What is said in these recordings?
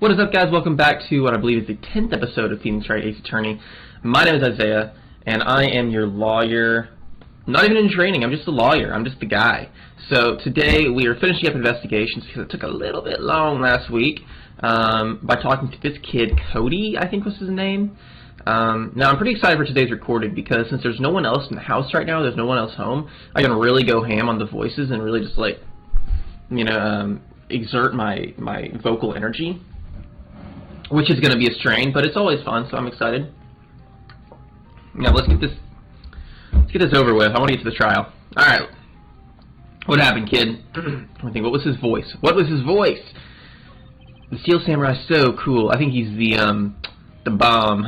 What is up, guys? Welcome back to what I believe is the 10th episode of Phoenix Wright Ace Attorney. My name is Isaiah, and I am your lawyer. Not even in training, I'm just a lawyer. I'm just the guy. So today we are finishing up investigations because it took a little bit long last week by talking to this kid, Cody, I think was his name. Now I'm pretty excited for today's recording because since there's no one else in the house right now, there's no one else home, I can really go ham on the voices and really just like, you know, exert my vocal energy. Which is going to be a strain, but it's always fun, so I'm excited. Now let's get this over with. I want to get to the trial. All right. What happened, kid? I think. What was his voice? What was his voice? The Steel Samurai's so cool. I think he's the bomb.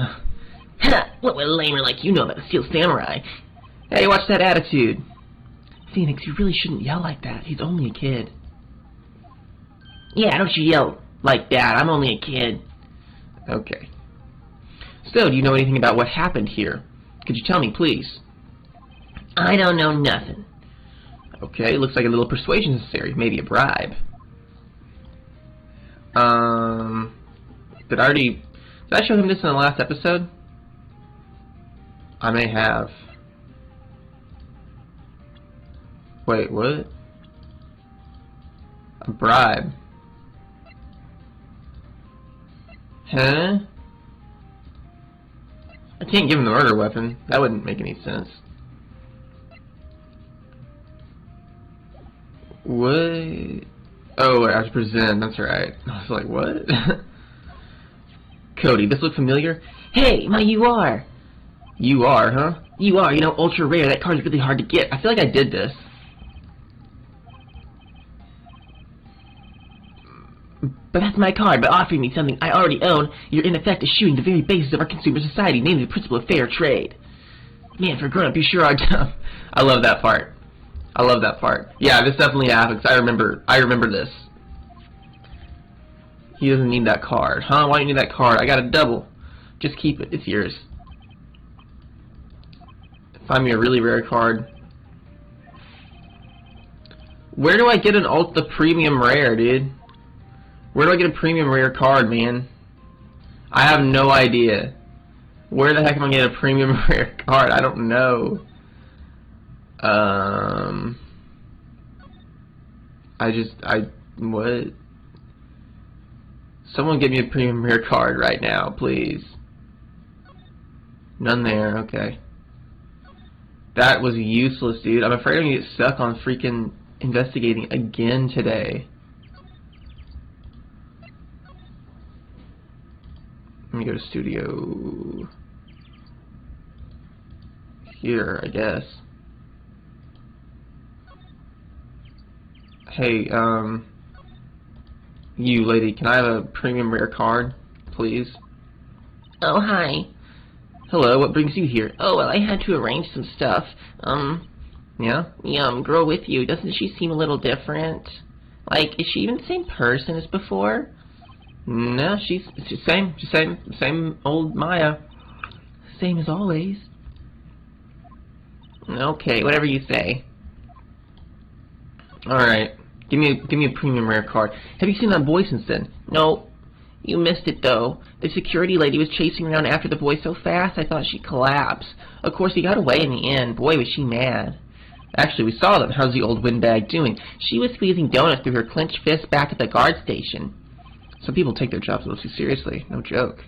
Ha! What would a lamer like you know about the Steel Samurai? Hey, watch that attitude. Phoenix, you really shouldn't yell like that. He's only a kid. Yeah, don't you yell like that. I'm only a kid. Okay. So, do you know anything about what happened here? Could you tell me, please? I don't know nothing. Okay, looks like a little persuasion necessary. Maybe a bribe. Did I show him this in the last episode? I may have. Wait, what? A bribe. Huh? I can't give him the murder weapon. That wouldn't make any sense. What? Oh, I have to present. That's right. I was like, what? Cody, this look familiar? Hey, my UR. You are, huh? UR, you know, ultra rare. That card's really hard to get. I feel like I did this. But that's my card. By offering me something I already own, you're in effect eschewing the very basis of our consumer society, namely the principle of fair trade. Man, for a grown-up, you sure are dumb. I love that part. I love that part. Yeah, this definitely happens. I remember this. He doesn't need that card. Huh? Why do you need that card? I got a double. Just keep it. It's yours. Find me a really rare card. Where do I get an Ultra Premium Rare, dude? Where do I get a premium rare card, man? I have no idea. Where the heck am I going to get a premium rare card? I don't know. What? Someone give me a premium rare card right now, please. None there, okay. That was useless, dude. I'm afraid I'm going to get stuck on freaking investigating again today. Let me go to studio here, I guess. Hey, you lady, can I have a premium rare card, please? Oh, hi. Hello, what brings you here? Oh, well, I had to arrange some stuff. Yeah? Yeah, girl with you, doesn't she seem a little different? Like, is she even the same person as before? No, she's same old Maya. Same as always. Okay, whatever you say. Alright. Give me a premium rare card. Have you seen that boy since then? No. You missed it though. The security lady was chasing around after the boy so fast I thought she'd collapse. Of course he got away in the end. Boy was she mad. Actually, we saw them. How's the old windbag doing? She was squeezing donuts through her clenched fist back at the guard station. Some people take their jobs a little too seriously. No joke.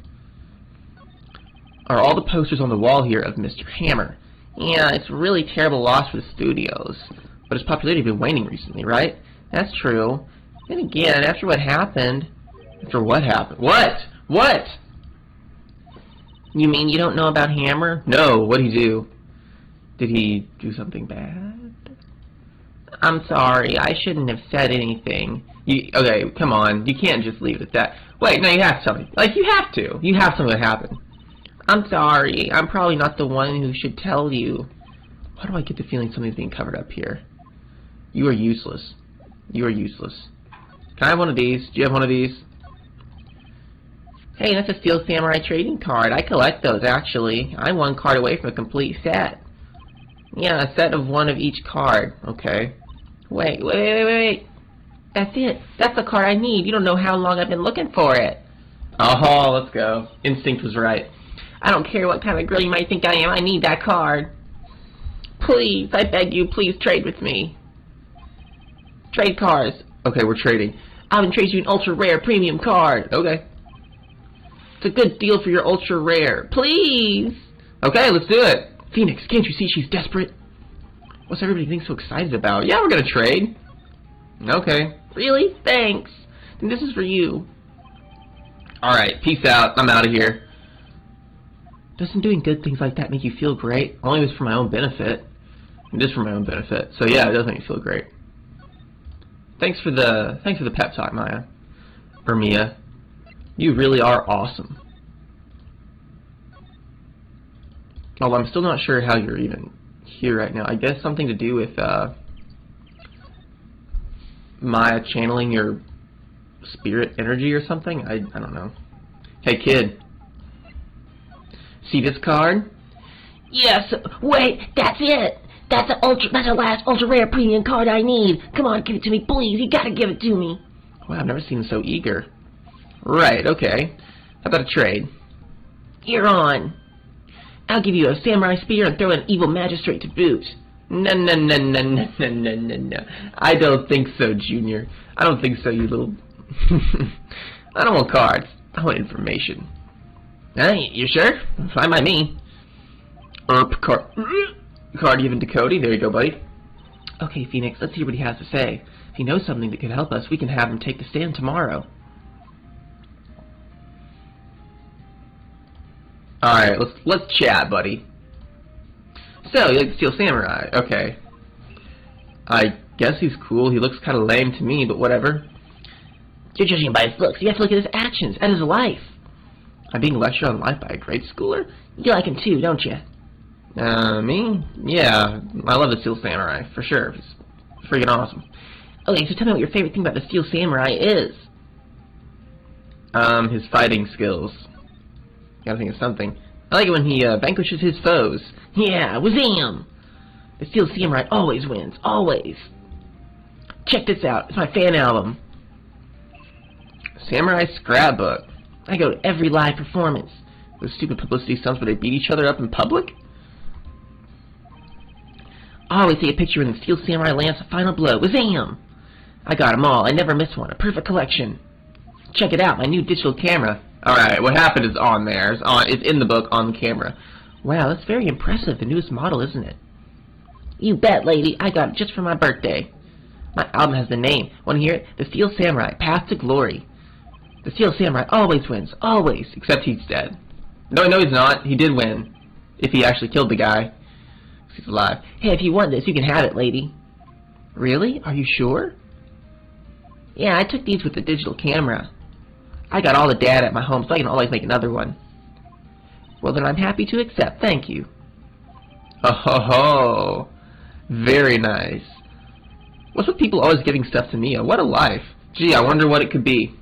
Are all the posters on the wall here of Mr. Hammer? Yeah, it's a really terrible loss for the studios. But his popularity has been waning recently, right? That's true. Then again, after what happened... After what happened? What? What? You mean you don't know about Hammer? No, what'd he do? Did he do something bad? I'm sorry, I shouldn't have said anything. Okay, come on. You can't just leave it at that. Wait, no, you have to tell me. Like, you have to. You have something that happened. I'm sorry. I'm probably not the one who should tell you. Why do I get the feeling something's being covered up here? You are useless. You are useless. Can I have one of these? Do you have one of these? Hey, that's a Steel Samurai trading card. I collect those, actually. I'm one card away from a complete set. Yeah, a set of one of each card. Okay. Wait. That's it. That's the card I need. You don't know how long I've been looking for it. Oh, let's go. Instinct was right. I don't care what kind of girl you might think I am. I need that card. Please, I beg you, please trade with me. Trade cards. Okay, we're trading. I would trade you an ultra rare premium card. Okay. It's a good deal for your ultra rare. Please. Okay, let's do it. Phoenix, can't you see she's desperate? What's everybody being so excited about? Yeah, we're gonna trade. Okay. Really? Thanks. Then this is for you. Alright, peace out. I'm out of here. Doesn't doing good things like that make you feel great? Only if it's for my own benefit. It is for my own benefit. So yeah, it does make me feel great. Thanks for the pep talk, Maya. Or Mia. You really are awesome. Although I'm still not sure how you're even here right now. I guess something to do with Maya channeling your spirit energy or something? I don't know. Hey kid. See this card? Yes. Wait, that's it. That's the last ultra rare premium card I need. Come on, give it to me, please. You gotta give it to me. Wow, I've never seen him so eager. Right, okay. How about a trade? You're on. I'll give you a samurai spear and throw an evil magistrate to boot. No. I don't think so, Junior. I don't think so, you little... I don't want cards. I want information. Hey, you sure? Fine by me. Card given to Cody. There you go, buddy. Okay, Phoenix, let's hear what he has to say. If he knows something that could help us, we can have him take the stand tomorrow. Alright, let's chat, buddy. So, you like to steal samurai. Okay. I guess he's cool. He looks kind of lame to me, but whatever. You're judging him by his looks. You have to look at his actions, at his life. I'm being lectured on life by a grade schooler? You like him too, don't you? Me? Yeah, I love the Steel Samurai, for sure. He's freaking awesome. Okay, so tell me what your favorite thing about the Steel Samurai is. His fighting skills. Gotta think of something. I like it when he vanquishes his foes. Yeah, wazam! The Steel Samurai always wins, always. Check this out, it's my fan album. Samurai Scrapbook. I go to every live performance. Those stupid publicity stunts where they beat each other up in public? I always see a picture when the Steel Samurai lands a final blow. Wazam! I got 'em all. I never miss one. A perfect collection. Check it out, my new digital camera. Alright, what happened is on there. It's in the book on the camera. Wow, that's very impressive. The newest model, isn't it? You bet, lady. I got it just for my birthday. My album has the name. Want to hear it? The Steel Samurai, Path to Glory. The Steel Samurai always wins. Always. Except he's dead. No, he's not. He did win. If he actually killed the guy. He's alive. Hey, if you want this, you can have it, lady. Really? Are you sure? Yeah, I took these with the digital camera. I got all the data at my home, so I can always make another one. Well, then I'm happy to accept. Thank you. Oh ho ho. Very nice. What's with people always giving stuff to Mia? What a life. Gee, I wonder what it could be.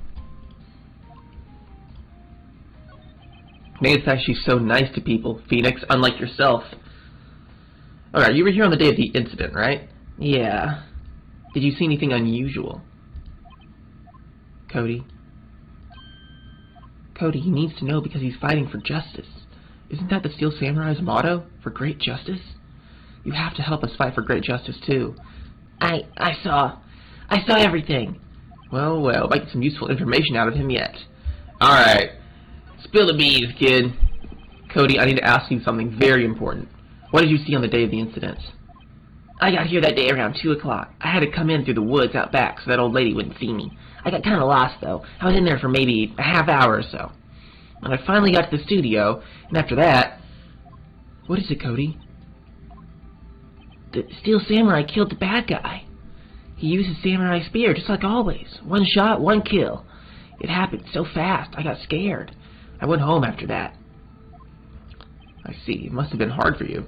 Maybe it's that she's so nice to people, Phoenix, unlike yourself. Alright, you were here on the day of the incident, right? Yeah. Did you see anything unusual? Cody? Cody, he needs to know because he's fighting for justice. Isn't that the Steel Samurai's motto? For great justice? You have to help us fight for great justice, too. I saw everything. Well, might get some useful information out of him yet. Alright. Spill the beans, kid. Cody, I need to ask you something very important. What did you see on the day of the incident? I got here that day around 2 o'clock. I had to come in through the woods out back so that old lady wouldn't see me. I got kind of lost, though. I was in there for maybe a half hour or so. And I finally got to the studio, and after that... What is it, Cody? The Steel Samurai killed the bad guy. He used his samurai spear, just like always. One shot, one kill. It happened so fast, I got scared. I went home after that. I see. It must have been hard for you.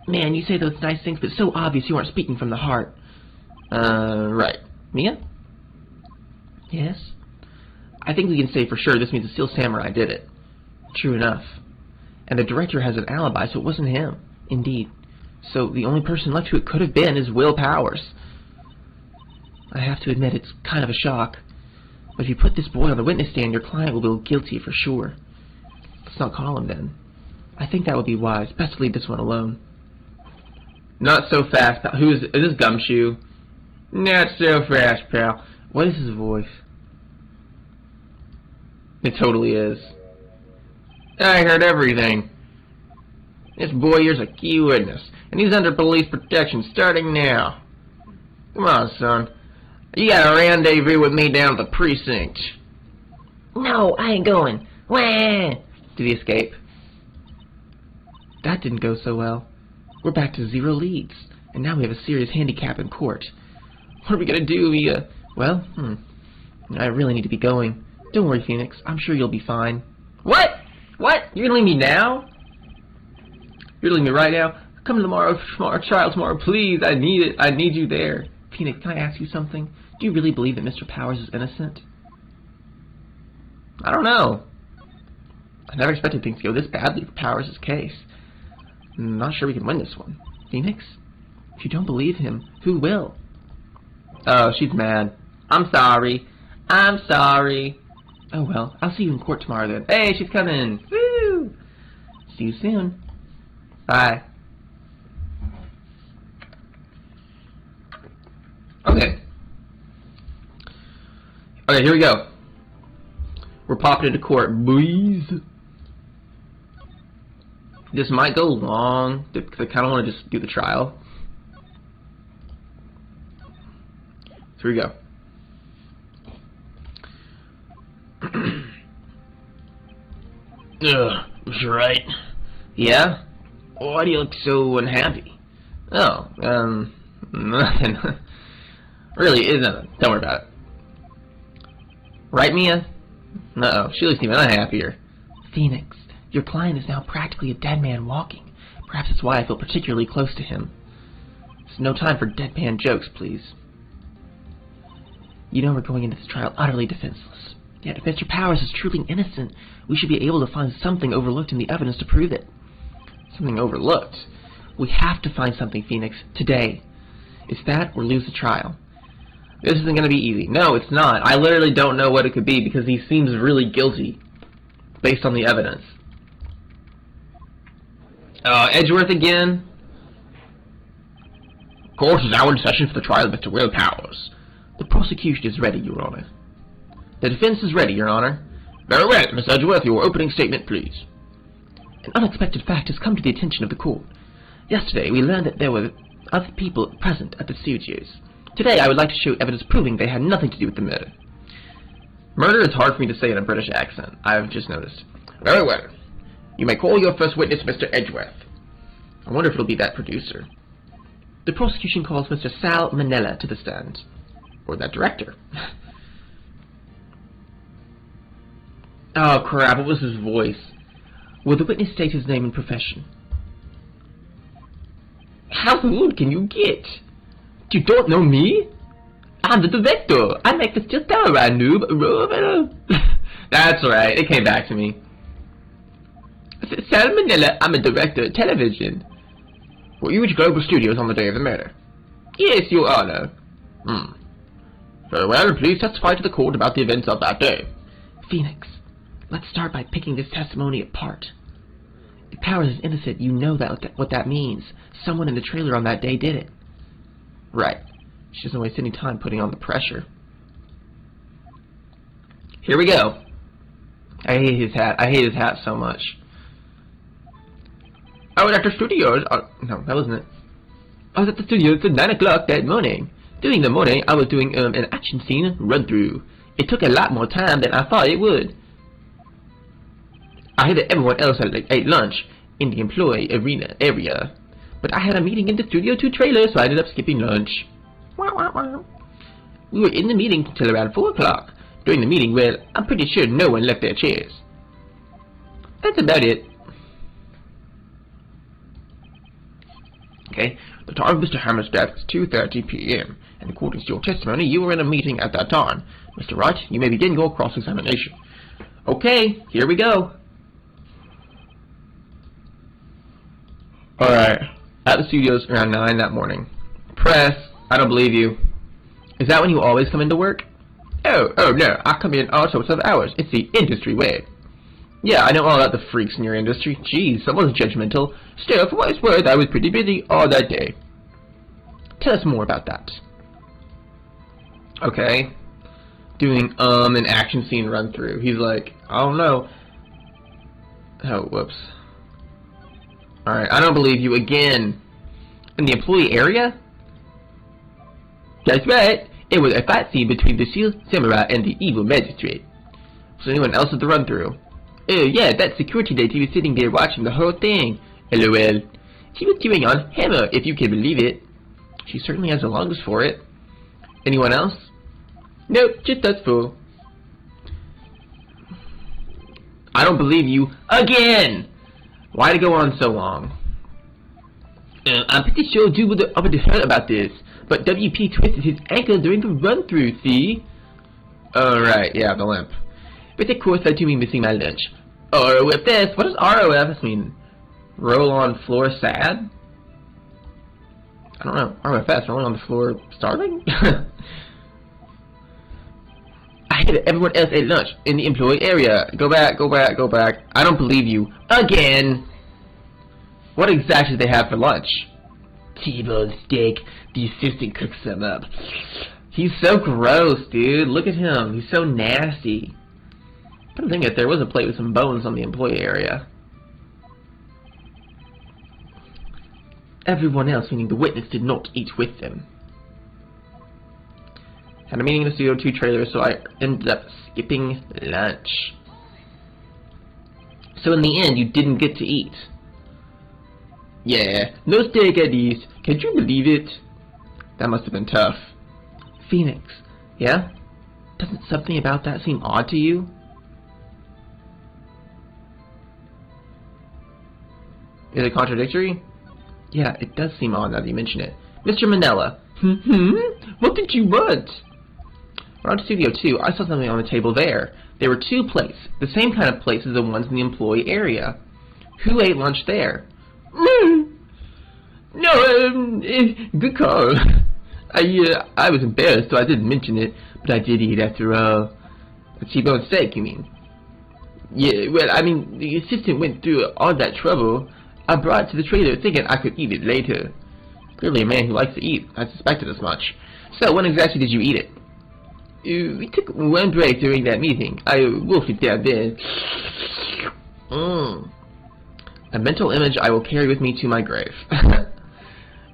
Man, you say those nice things, but it's so obvious you aren't speaking from the heart. Right. Mia? Yes? I think we can say for sure this means the Steel Samurai did it. True enough. And the director has an alibi, so it wasn't him. Indeed. So the only person left who it could have been is Will Powers. I have to admit, it's kind of a shock. But if you put this boy on the witness stand, your client will be guilty for sure. Let's not call him then. I think that would be wise. Best to leave this one alone. Not so fast, pal. Is this Gumshoe? Not so fast, pal. What is his voice? It totally is. I heard everything. This boy here's a key witness, and he's under police protection starting now. Come on, son. You got a rendezvous with me down at the precinct. No, I ain't going. Wah! Did he escape? That didn't go so well. We're back to 0 leads, and now we have a serious handicap in court. What are we gonna do? I really need to be going. Don't worry, Phoenix. I'm sure you'll be fine. What? What? You're gonna leave me now? You're leaving me right now? Come tomorrow, trial tomorrow, please. I need it. I need you there. Phoenix, can I ask you something? Do you really believe that Mr. Powers is innocent? I don't know. I never expected things to go this badly for Powers' case. I'm not sure we can win this one. Phoenix, if you don't believe him, who will? Oh, she's mad. I'm sorry. I'm sorry. Oh well, I'll see you in court tomorrow then. Hey, she's coming. Woo! See you soon. Bye. Okay. Okay, here we go. We're popping into court, boys. This might go long, because I kind of want to just do the trial. So here we go. Mr. Wright. Yeah? Why do you look so unhappy? Oh, nothing. Really, is nothing. Don't worry about it. Right, Mia? Uh-oh, she looks even unhappier. Phoenix, your client is now practically a dead man walking. Perhaps that's why I feel particularly close to him. It's no time for deadpan jokes, please. You know we're going into this trial utterly defenseless. Yet if Mr. Powers is truly innocent, we should be able to find something overlooked in the evidence to prove it. Something overlooked? We have to find something, Phoenix, today. It's that or lose the trial. This isn't going to be easy. No, it's not. I literally don't know what it could be because he seems really guilty based on the evidence. Edgeworth again. Court is now in session for the trial of Mr. Will Powers. The prosecution is ready, Your Honor. The defense is ready, Your Honor. Very well, Miss Edgeworth, your opening statement, please. An unexpected fact has come to the attention of the court. Yesterday, we learned that there were other people present at the studios. Today, I would like to show evidence proving they had nothing to do with the murder. Murder is hard for me to say in a British accent, I've just noticed. Very well. You may call your first witness, Mr. Edgeworth. I wonder if it'll be that producer. The prosecution calls Mr. Sal Manella to the stand. Or that director. Oh crap, what was his voice? Will the witness state his name and profession? How rude can you get? You don't know me? I'm the director. I make the still right, noob. That's right, it came back to me. Sal Manella, I'm a director of television. Were you at Global Studios on the day of the murder? Yes, Your Honor. Very well, please testify to the court about the events of that day. Phoenix, let's start by picking this testimony apart. If Powers is innocent, you know what that means. Someone in the trailer on that day did it. Right. She doesn't waste any time putting on the pressure. Here we go. I hate his hat. I hate his hat so much. I was at the studios. No, that wasn't it. I was at the studios at 9 o'clock that morning. During the morning, I was doing an action scene run-through. It took a lot more time than I thought it would. I heard that everyone else had ate lunch in the employee area. But I had a meeting in the Studio 2 trailer, so I ended up skipping lunch. We were in the meeting till around 4 o'clock. During the meeting, well, I'm pretty sure no one left their chairs. That's about it. Okay, the time of Mr. Hammer's death was 2:30 p.m., and according to your testimony, you were in a meeting at that time. Mr. Wright, you may begin your cross-examination. Okay, here we go. Alright, at the studios around 9 that morning. Press, I don't believe you. Is that when you always come into work? Oh no, I come in all sorts of hours. It's the industry way. Yeah, I know all about the freaks in your industry. Geez, someone's judgmental. Still, for what it's worth, I was pretty busy all that day. Tell us more about that. Okay. Doing an action scene run through. He's like, I don't know. Oh, whoops. Alright, I don't believe you again. In the employee area? That's right. It was a fight scene between the Shield Samurai and the evil magistrate. So anyone else at the run through? Oh yeah, that security lady was sitting there watching the whole thing. LOL. She was chewing on hammer, if you can believe it. She certainly has the longest for it. Anyone else? Nope, just us fool. I don't believe you again! Why to go on so long? I'm pretty sure dude would have already heard about this, but WP twisted his ankle during the run-through, see? Oh right, yeah, the limp. But of course I do mean missing my lunch. ROFS? What does ROFS mean? Roll on floor sad? I don't know. ROFS, rolling on the floor starving? I hit everyone else ate lunch in the employee area. Go back, go back, go back. I don't believe you. Again! What exactly do they have for lunch? T-bone steak. The assistant cooks them up. He's so gross, dude. Look at him. He's so nasty. I don't think that there was a plate with some bones on the employee area. Everyone else, meaning the witness, did not eat with them. Had a meeting in the Studio 2 trailer, so I ended up skipping lunch. So in the end, you didn't get to eat. Yeah, no steak at least. Can you believe it? That must have been tough. Phoenix, yeah? Doesn't something about that seem odd to you? Is it contradictory? Yeah, it does seem odd now that you mention it. Mr. Manila. What did you want? Around Studio 2, I saw something on the table there. There were two plates, the same kind of plates as the ones in the employee area. Who ate lunch there? No, good call. I was embarrassed, so I didn't mention it, but I did eat after all. A T-bone steak, you mean? Yeah, well, I mean, the assistant went through all that trouble. I brought it to the trailer thinking I could eat it later. Clearly a man who likes to eat. I suspected as much. So, when exactly did you eat it? We took one break during that meeting. I wolfed it down there. A mental image I will carry with me to my grave.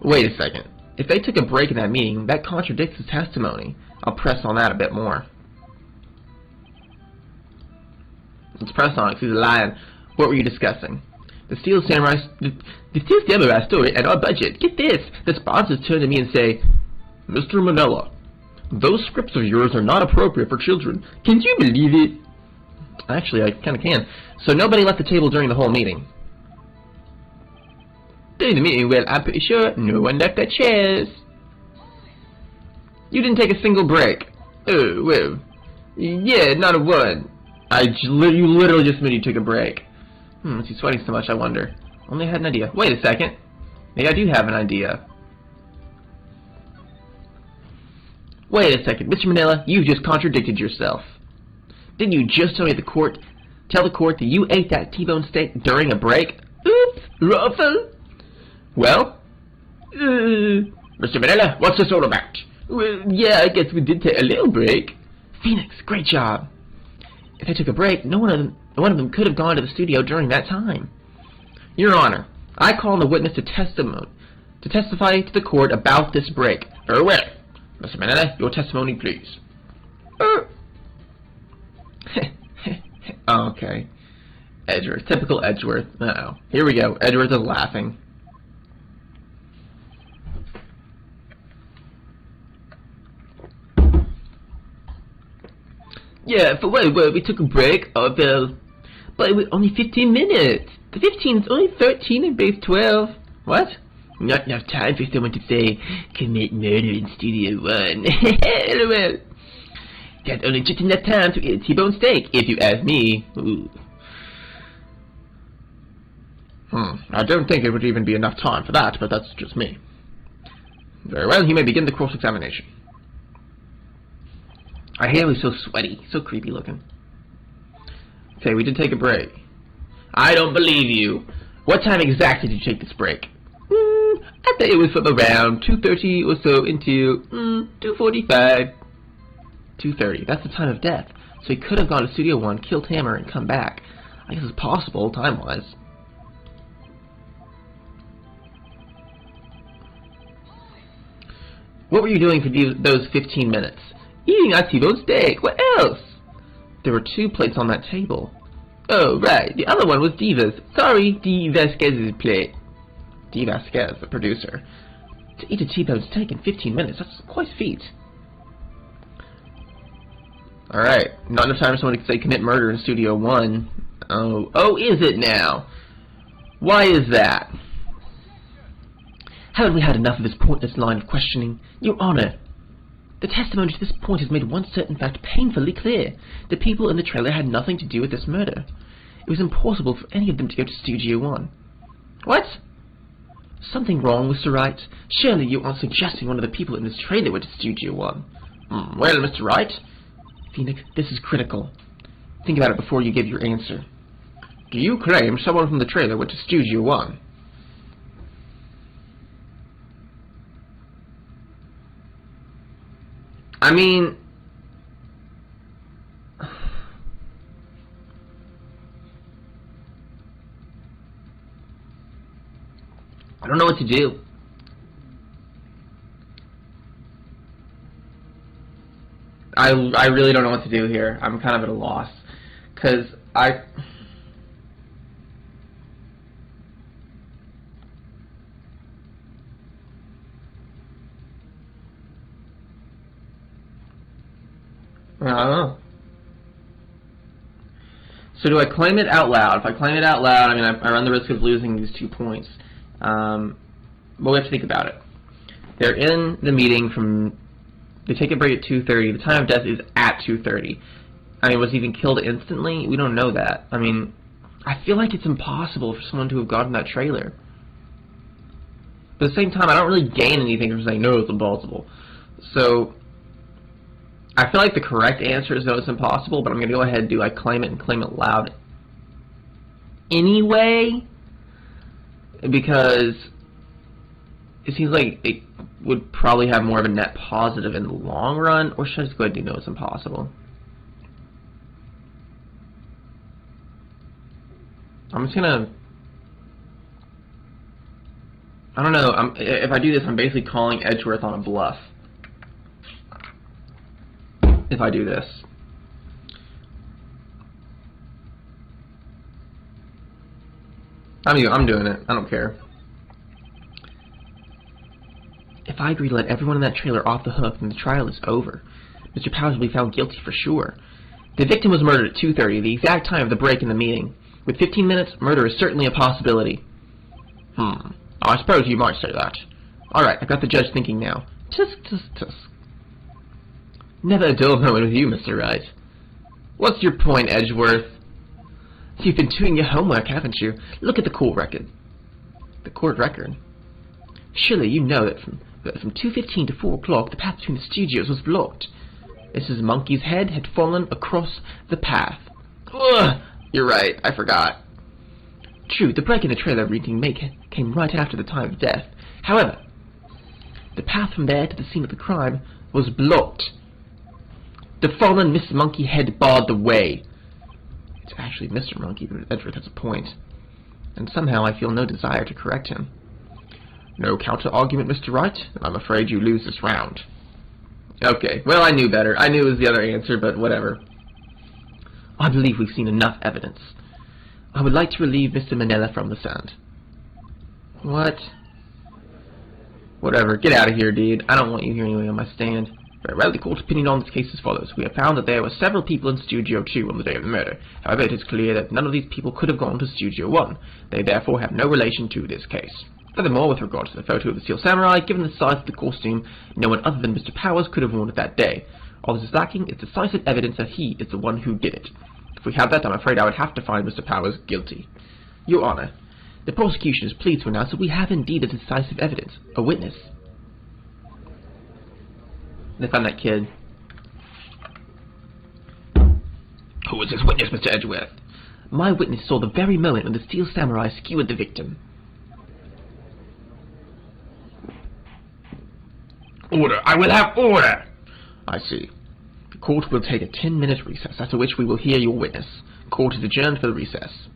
Wait a second. If they took a break in that meeting, that contradicts his testimony. I'll press on that a bit more. Let's press on it, 'cause he's lying. What were you discussing? The Steel Samurai story and our budget. Get this! The sponsors turn to me and say, Mr. Manila, those scripts of yours are not appropriate for children. Can you believe it? Actually, I kind of can. So nobody left the table during the whole meeting. During the meeting, well, I'm pretty sure no one left their chairs. You didn't take a single break. Oh, well, yeah, not a one. You literally just meant you took a break. Is he sweating so much, I wonder? Only had an idea. Wait a second. Maybe I do have an idea. Wait a second. Mr. Manila, you just contradicted yourself. Didn't you just tell the court that you ate that T-bone steak during a break? Oops, Ruffle. Well? Mr. Manila, what's this all about? Well, yeah, I guess we did take a little break. Phoenix, great job. If they took a break, one of them could have gone to the studio during that time. Your Honor, I call on the witness to testify to the court about this break. Very well. Mr. Manila, your testimony, please. Okay. Edgeworth. Typical Edgeworth. Uh-oh. Here we go. Edgeworth is laughing. Yeah, for well, we took a break, but it was only 15 minutes. The 15 is only 13 in base 12. What? Not enough time for someone to say, commit murder in Studio 1. LOL. That's only just enough time to eat a T-bone steak, if you ask me. Ooh. I don't think it would even be enough time for that, but that's just me. Very well, you may begin the cross-examination. Our hair was so sweaty, so creepy looking. Okay, we did take a break. I don't believe you. What time exactly did you take this break? I think it was from around 2:30 or so until 2:45. 2:30. That's the time of death. So he could have gone to Studio 1, killed Hammer, and come back. I guess it's possible, time-wise. What were you doing for those 15 minutes? Eating a T-bone steak. What else? There were 2 plates on that table. Oh, right. The other one was Diva's. Sorry, D. Vasquez's plate. D. Vasquez, the producer. To eat a T-bone steak in 15 minutes, that's quite a feat. Alright, not enough time for someone to say commit murder in Studio 1. Oh, is it now? Why is that? Haven't we had enough of this pointless line of questioning? Your Honor, the testimony to this point has made one certain fact painfully clear. The people in the trailer had nothing to do with this murder. It was impossible for any of them to go to Studio 1. What? Something wrong, Mr. Wright? Surely you aren't suggesting one of the people in this trailer went to Studio 1. Well, Mr. Wright? Phoenix, this is critical. Think about it before you give your answer. Do you claim someone from the trailer went to Studio 1? I mean... I don't know what to do. I really don't know what to do here. I'm kind of at a loss. Because I don't know. So do I claim it out loud? If I claim it out loud, I mean, I run the risk of losing these 2 points. But we have to think about it. They're in the meeting from... They take a break at 2:30. The time of death is at 2:30. I mean, was he even killed instantly? We don't know that. I mean, I feel like it's impossible for someone to have gotten that trailer. But at the same time, I don't really gain anything from saying, no, it's impossible. So, I feel like the correct answer is no, it's impossible, but I'm going to go ahead and do I claim it and claim it loud anyway, because it seems like it would probably have more of a net positive in the long run. Or should I just go ahead and do no, it's impossible? I'm just gonna... I don't know, if I do this, I'm basically calling Edgeworth on a bluff. If I do this. I'm doing it. I don't care. If I agree to let everyone in that trailer off the hook, then the trial is over. Mr. Powers will be found guilty for sure. The victim was murdered at 2:30, the exact time of the break in the meeting. With 15 minutes, murder is certainly a possibility. I suppose you might say that. Alright, I've got the judge thinking now. Tisk, tisk, tisk. Never a dull moment with you, Mr. Wright. What's your point, Edgeworth? You've been doing your homework, haven't you? Look at the court record. The court record? Surely you know that from 2:15 to 4 o'clock, the path between the studios was blocked. Mrs. Monkey's head had fallen across the path. Ugh, you're right, I forgot. True, the break in the trailer reading came right after the time of death. However, the path from there to the scene of the crime was blocked. The fallen Miss Monkey head barred the way. It's actually Mr. Monkey, but Edgeworth has a point. And somehow I feel no desire to correct him. No counter-argument, Mr. Wright? I'm afraid you lose this round. Okay, well, I knew better. I knew it was the other answer, but whatever. I believe we've seen enough evidence. I would like to relieve Mr. Manella from the stand. What? Whatever, get out of here, dude. I don't want you here anyway on my stand. Very well, the court's opinion on this case is as follows. We have found that there were several people in Studio 2 on the day of the murder. However, it is clear that none of these people could have gone to Studio 1. They therefore have no relation to this case. Furthermore, with regard to the photo of the Steel Samurai, given the size of the costume, no one other than Mr. Powers could have worn it that day. All this is lacking is decisive evidence that he is the one who did it. If we have that, I'm afraid I would have to find Mr. Powers guilty. Your Honor, the prosecution is pleased to announce that we have indeed a decisive evidence, a witness. They found that kid. Who was his witness, Mr. Edgeworth? My witness saw the very moment when the steel samurai skewered the victim. Order! I will have order! I see. The court will take a 10-minute recess, after which we will hear your witness. Court is adjourned for the recess.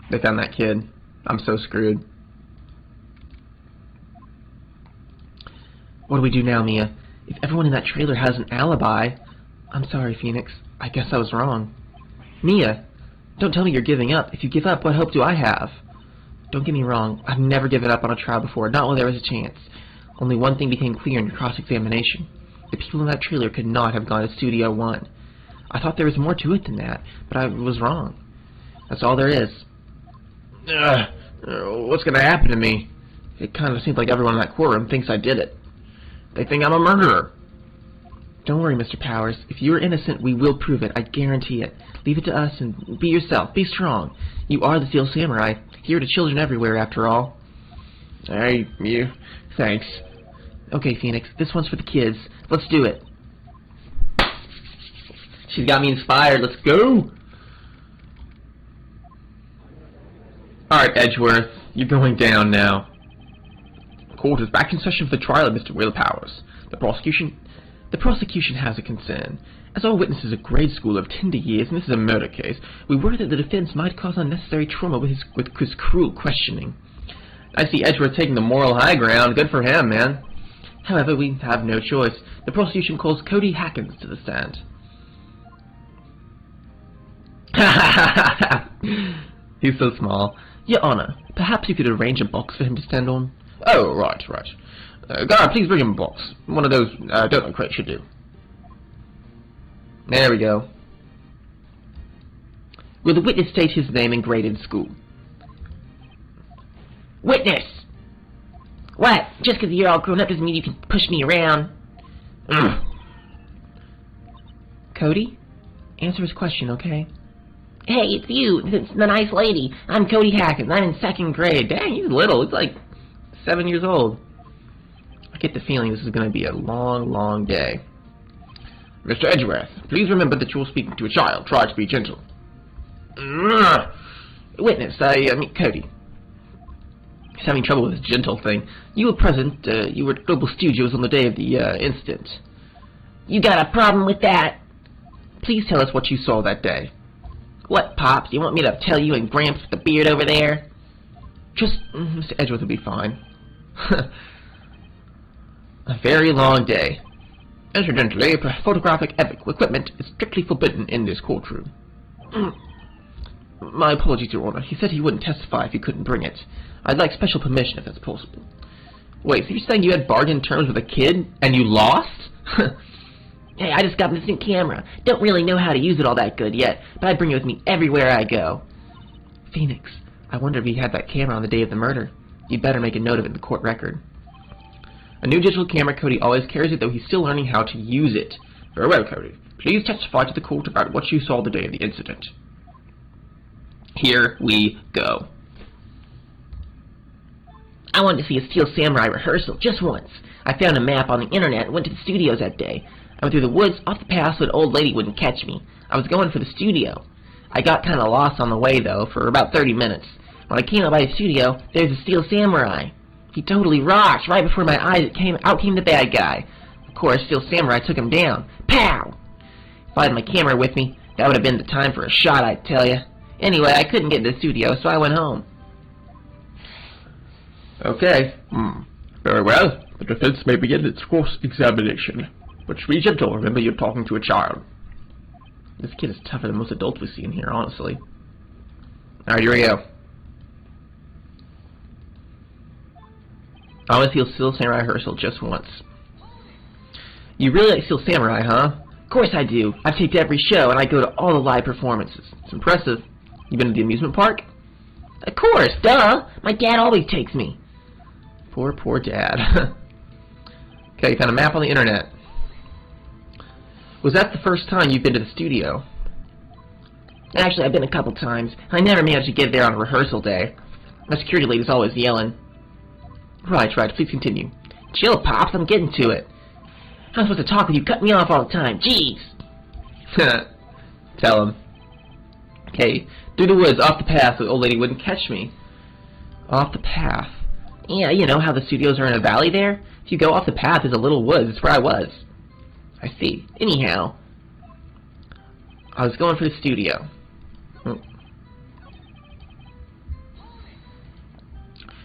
They found that kid. I'm so screwed. What do we do now, Mia? If everyone in that trailer has an alibi... I'm sorry, Phoenix. I guess I was wrong. Mia, don't tell me you're giving up. If you give up, what hope do I have? Don't get me wrong. I've never given up on a trial before, not when there was a chance. Only one thing became clear in your cross-examination. The people in that trailer could not have gone to Studio 1. I thought there was more to it than that, but I was wrong. That's all there is. What's going to happen to me? It kind of seems like everyone in that courtroom thinks I did it. They think I'm a murderer. Don't worry, Mr. Powers. If you are innocent, we will prove it. I guarantee it. Leave it to us and be yourself. Be strong. You are the Steel Samurai. Here to children everywhere, after all. Thanks. Okay, Phoenix. This one's for the kids. Let's do it. She's got me inspired. Let's go. Alright, Edgeworth. You're going down now. Court is back in session for the trial of Mr. Will Powers. The prosecution has a concern. As our witness is a grade school of tender years, and this is a murder case, we worry that the defense might cause unnecessary trauma with his cruel questioning. I see Edgeworth taking the moral high ground. Good for him, man. However, we have no choice. The prosecution calls Cody Hackins to the stand. He's so small. Your Honor, perhaps you could arrange a box for him to stand on? Oh, right. Guard, please bring him a box. One of those donut crates should do. There we go. Will the witness state his name and grade in school? Witness! What? Just because you're all grown up doesn't mean you can push me around. Cody? Answer his question, okay? Hey, it's you. It's the nice lady. I'm Cody Hackins. I'm in 2nd grade. Dang, he's little. He's like 7 years old. I get the feeling this is going to be a long, long day. Mr. Edgeworth, please remember that you're speaking to a child. Try to be gentle. Witness, I mean, Cody. He's having trouble with his gentle thing. You were present. You were at Global Studios on the day of the incident. You got a problem with that? Please tell us what you saw that day. What, Pops? You want me to tell you and Gramps with the beard over there? Just, Mr. Edgeworth will be fine. A very long day. Incidentally, photographic equipment is strictly forbidden in this courtroom. My apologies, Your Honor. He said he wouldn't testify if he couldn't bring it. I'd like special permission if that's possible. Wait, so you're saying you had bargain terms with a kid, and you lost? Hey, I just got this new camera. Don't really know how to use it all that good yet, but I bring it with me everywhere I go. Phoenix, I wonder if he had that camera on the day of the murder. You'd better make a note of it in the court record. A new digital camera, Cody always carries it, though he's still learning how to use it. Very well, Cody. Please testify to the court about what you saw the day of the incident. Here we go. I wanted to see a Steel Samurai rehearsal just once. I found a map on the internet and went to the studios that day. I went through the woods off the path so an old lady wouldn't catch me. I was going for the studio. I got kind of lost on the way, though, for about 30 minutes. When I came out by the studio, there's a Steel Samurai. He totally rocked. Right before my eyes, out came the bad guy. Of course, Steel Samurai took him down. Pow! If I had my camera with me, that would have been the time for a shot, I tell you. Anyway, I couldn't get to the studio, so I went home. Okay. Very well. The defense may begin its cross-examination. But be gentle. Remember, you're talking to a child. This kid is tougher than most adults we see in here, honestly. Alright, here we go. I want to see Steel Samurai rehearsal just once. You really like Steel Samurai, huh? Of course I do. I've taped every show, and I go to all the live performances. It's impressive. You been to the amusement park? Of course, duh! My dad always takes me. Poor dad. Okay, you found a map on the internet. Was that the first time you've been to the studio? Actually, I've been a couple times. I never managed to get there on a rehearsal day. My security lady's always yelling. Right, please continue. Chill, Pops, I'm getting to it. I'm supposed to talk with you, cut me off all the time, jeez! Tell him. Okay, through the woods, off the path, so the old lady wouldn't catch me. Off the path. Yeah, you know how the studios are in a valley there? If you go off the path, there's a little woods. It's where I was. I see. Anyhow, I was going for the studio.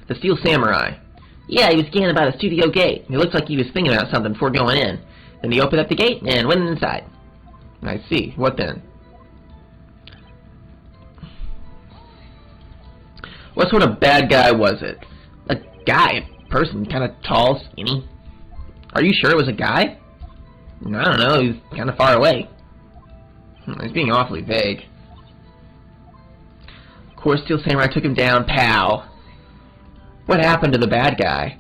The Steel Samurai. Yeah, he was scanning by the studio gate. It looked like he was thinking about something before going in. Then he opened up the gate and went inside. I see. What then? What sort of bad guy was it? A guy, a person, kind of tall, skinny. Are you sure it was a guy? I don't know, he was kind of far away. He's being awfully vague. Of course, Steel Samurai took him down, pow. What happened to the bad guy?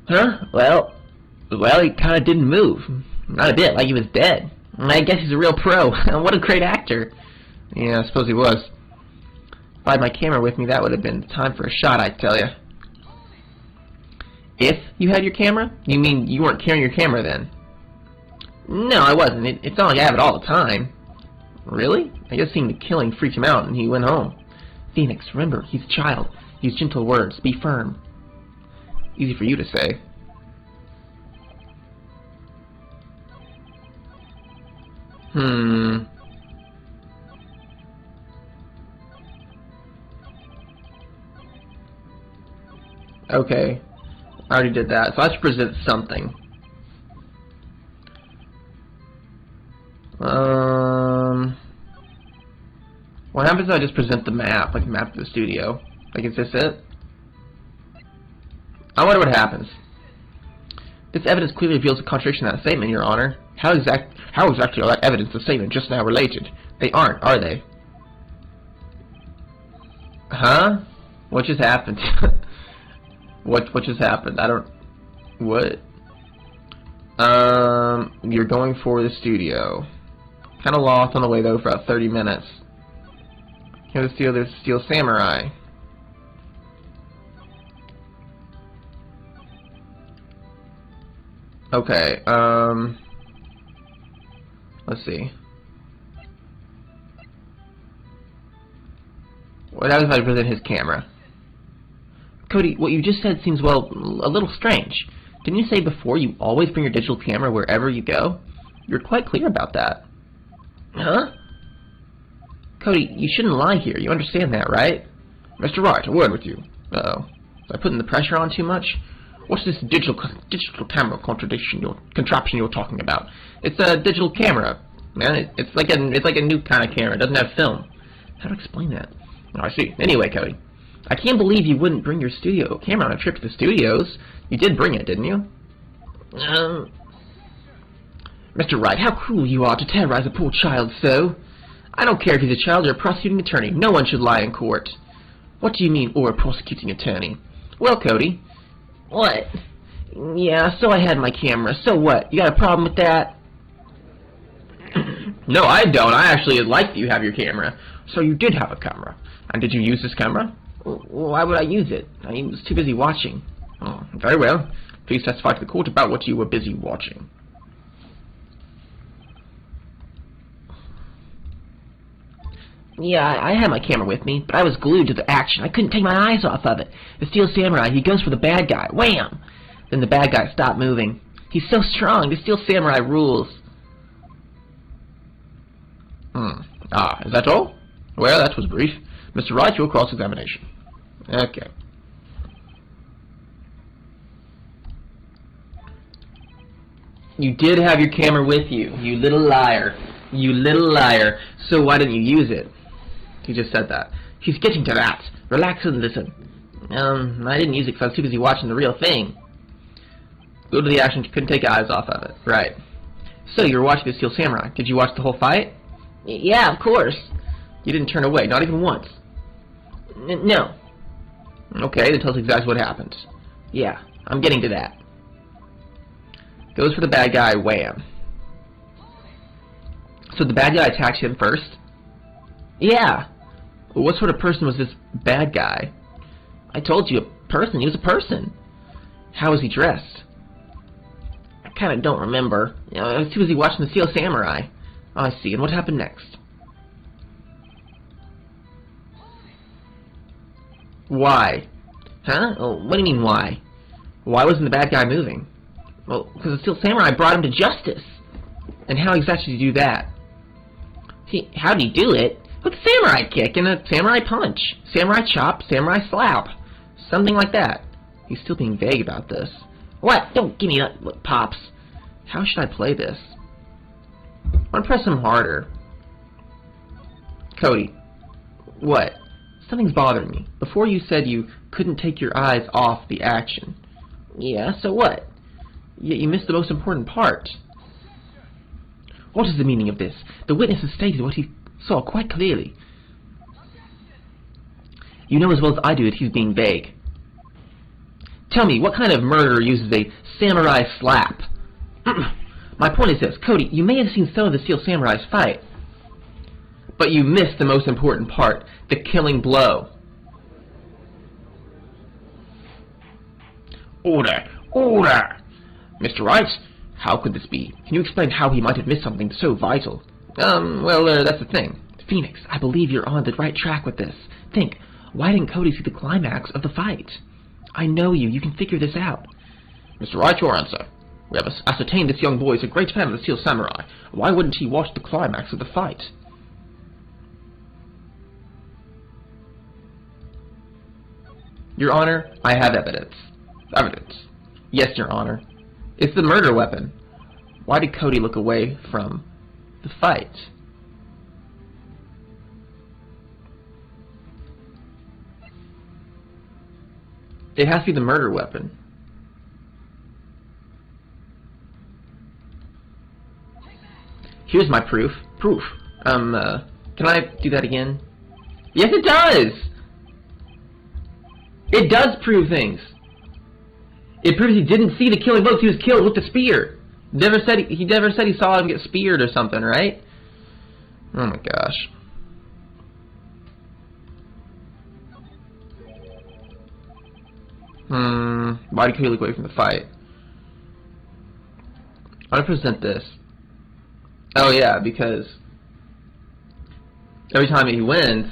Huh? Well, he kind of didn't move. Not a bit, like he was dead. I guess he's a real pro. What a great actor. Yeah, I suppose he was. If I had my camera with me, that would have been time for a shot, I tell you. If you had your camera? You mean you weren't carrying your camera then? No, I wasn't. It's not like I have it all the time. Really? I guess seeing the killing freaked him out and he went home. Phoenix, remember, he's a child. Use gentle words. Be firm. Easy for you to say. Okay. I already did that, so I should present something. What happens if I just present the map, like the map of the studio? Like, is this it? I wonder what happens. This evidence clearly reveals a contradiction in that statement, Your Honor. How exactly are that evidence and statement just now related? They aren't, are they? Huh? What just happened? What just happened? I don't... What? You're going for the studio. Kind of lost on the way, though, for about 30 minutes. Here's the Steel Samurai. Okay, let's see. What happens if I present his camera? Cody, what you just said seems, well, a little strange. Didn't you say before you always bring your digital camera wherever you go? You're quite clear about that. Huh? Cody, you shouldn't lie here. You understand that, right? Mr. Wright, a word with you. Uh-oh. Am I putting the pressure on too much? What's this digital camera contraption you're talking about? It's a digital camera, man. It's like a new kind of camera. It doesn't have film. How to explain that? Oh, I see. Anyway, Cody, I can't believe you wouldn't bring your studio camera on a trip to the studios. You did bring it, didn't you? Mr. Wright, how cruel you are to terrorize a poor child so. I don't care if he's a child or a prosecuting attorney. No one should lie in court. What do you mean, or a prosecuting attorney? Well, Cody. What? Yeah, so I had my camera. So what? You got a problem with that? No, I don't. I actually like that you have your camera. So you did have a camera. And did you use this camera? Why would I use it? I was too busy watching. Oh, very well. Please testify to the court about what you were busy watching. Yeah, I had my camera with me, but I was glued to the action. I couldn't take my eyes off of it. The Steel Samurai, he goes for the bad guy. Wham! Then the bad guy stopped moving. He's so strong. The Steel Samurai rules. Ah, is that all? Well, that was brief. Mr. Wright, your cross-examination. Okay. You did have your camera with you, you little liar. You little liar. So why didn't you use it? He just said that. He's getting to that. Relax and listen. I didn't use it because I was too busy watching the real thing. Go to the action, you couldn't take your eyes off of it. Right. So you were watching the Steel Samurai. Did you watch the whole fight? Yeah, of course. You didn't turn away, not even once. No. Okay, then tell us exactly what happened. Yeah, I'm getting to that. Goes for the bad guy, wham. So the bad guy attacks him first? Yeah. Well, what sort of person was this bad guy? I told you, a person. He was a person. How was he dressed? I kind of don't remember. I was too busy watching the Steel Samurai. Oh, I see. And what happened next? Why? Huh? Oh, what do you mean, why? Why wasn't the bad guy moving? Well, because the Steel Samurai brought him to justice. And how exactly did you do that? See, how'd he do it? With a samurai kick and a samurai punch. Samurai chop, samurai slap. Something like that. He's still being vague about this. What? Don't give me that look, Pops. How should I play this? I want to press him harder. Cody. What? Something's bothering me. Before you said you couldn't take your eyes off the action. Yeah, so what? Yet you missed the most important part. What is the meaning of this? The witness has stated what he saw quite clearly. You know as well as I do that he's being vague. Tell me, what kind of murderer uses a samurai slap? My point is this, Cody, you may have seen some of the Steel Samurai's fight. But you missed the most important part, the killing blow. Order! Order! Mr. Wright, how could this be? Can you explain how he might have missed something so vital? Well, that's the thing. Phoenix, I believe you're on the right track with this. Think, why didn't Cody see the climax of the fight? I know you. You can figure this out. Mr. Wright, your answer. We have ascertained this young boy is a great fan of the Steel Samurai. Why wouldn't he watch the climax of the fight? Your Honor, I have evidence. Evidence. Yes, Your Honor. It's the murder weapon. Why did Cody look away from the fight? It has to be the murder weapon. Here's my proof. Proof. Can I do that again? Yes, it does! It does prove things. It proves he didn't see the killing blows. He was killed with the spear. He never said he saw him get speared or something, right? Oh my gosh. Why did Cody look away from the fight? I want to present this. Oh yeah, because every time he wins,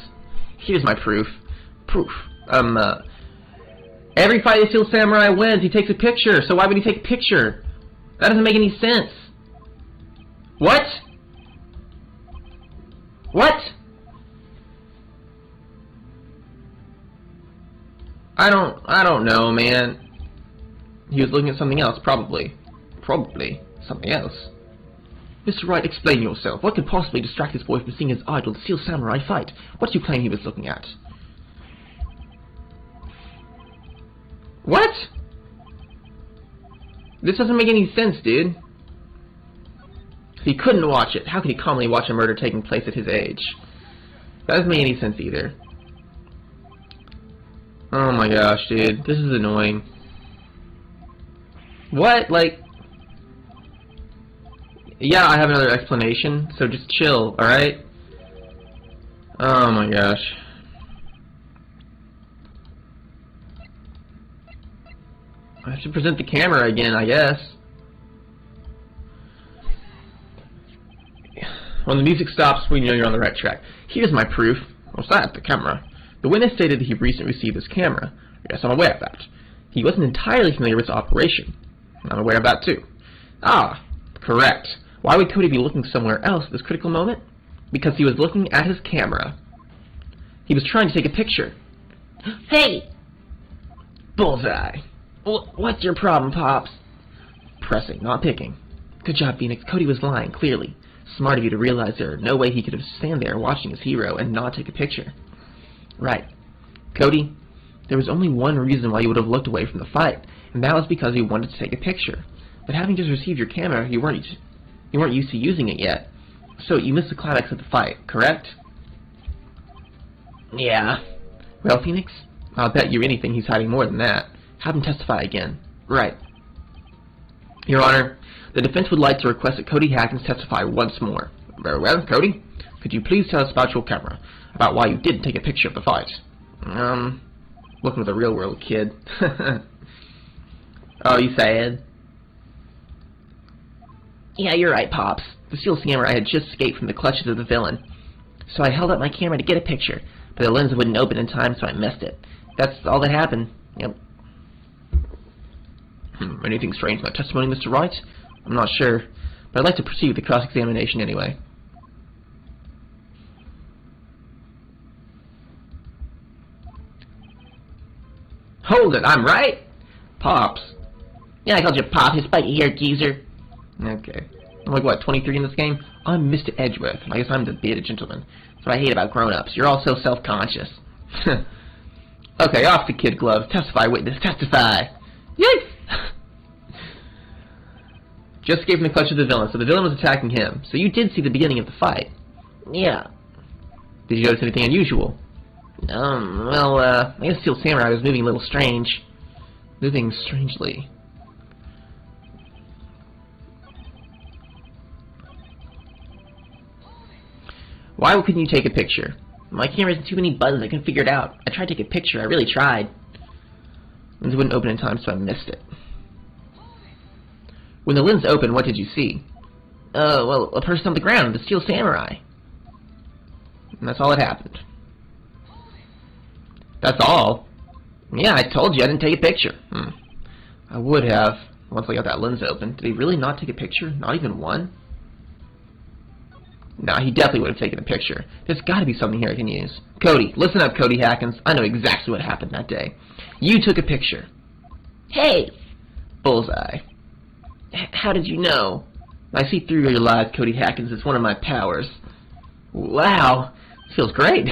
here's my proof. Proof. Every fight the Steel Samurai wins, he takes a picture. So why would he take a picture? That doesn't make any sense. What? What? I don't know, man. He was looking at something else, probably. Probably something else. Mr. Wright, explain yourself. What could possibly distract this boy from seeing his idol, the Steel Samurai, fight? What do you claim he was looking at? What? This doesn't make any sense, dude. He couldn't watch it. How could he calmly watch a murder taking place at his age? That doesn't make any sense either. Oh my gosh, dude. This is annoying. What? Like... Yeah, I have another explanation, so just chill, alright? Oh my gosh. I have to present the camera again, I guess. When the music stops, we know you're on the right track. Here's my proof. What's that? The camera. The witness stated that he recently received this camera. Yes, I'm aware of that. He wasn't entirely familiar with its operation. I'm aware of that too. Ah, correct. Why would Cody be looking somewhere else at this critical moment? Because he was looking at his camera. He was trying to take a picture. Hey! Bullseye. What's your problem, Pops? Pressing, not picking. Good job, Phoenix. Cody was lying, clearly. Smart of you to realize there are no way he could have stand there watching his hero and not take a picture. Right. Cody, there was only one reason why you would have looked away from the fight, and that was because you wanted to take a picture. But having just received your camera, you weren't used to using it yet. So you missed the climax of the fight, correct? Yeah. Well, Phoenix, I'll bet you anything he's hiding more than that. Have him testify again. Right. Your Honor, the defense would like to request that Cody Hackins testify once more. Very well, Cody. Could you please tell us about your camera? About why you didn't take a picture of the fight? Looking for the real world, kid. Oh, you sad? Yeah, you're right, Pops. The Steel Samurai had just escaped from the clutches of the villain. So I held up my camera to get a picture, but the lens wouldn't open in time, so I missed it. That's all that happened. Yep. Anything strange in that testimony, Mr. Wright? I'm not sure, but I'd like to proceed with the cross-examination anyway. Hold it, I'm right? Pops. Yeah, I called you Pop, you spiky-haired geezer. Okay. I'm like, what, 23 in this game? I'm Mr. Edgeworth. I guess I'm the bearded gentleman. That's what I hate about grown-ups. You're all so self-conscious. Okay, off the kid gloves. Testify, witness, testify. Yikes! Just gave him the clutch of the villain, so the villain was attacking him. So you did see the beginning of the fight. Yeah. Did you notice anything unusual? Well, I guess Steel Samurai was moving a little strange. Moving strangely. Why couldn't you take a picture? My camera's too many buttons, I couldn't figure it out. I tried to take a picture, I really tried. Lens wouldn't open in time, so I missed it. When the lens opened, what did you see? Well, a person on the ground, the Steel Samurai. And that's all that happened. That's all? Yeah, I told you I didn't take a picture. I would have, once I got that lens open. Did he really not take a picture? Not even one? No, he definitely would have taken a picture. There's got to be something here I can use. Cody, listen up, Cody Hackins. I know exactly what happened that day. You took a picture. Hey! Bullseye. How did you know? I see through your lies, Cody Hackins. It's one of my powers. Wow. Feels great.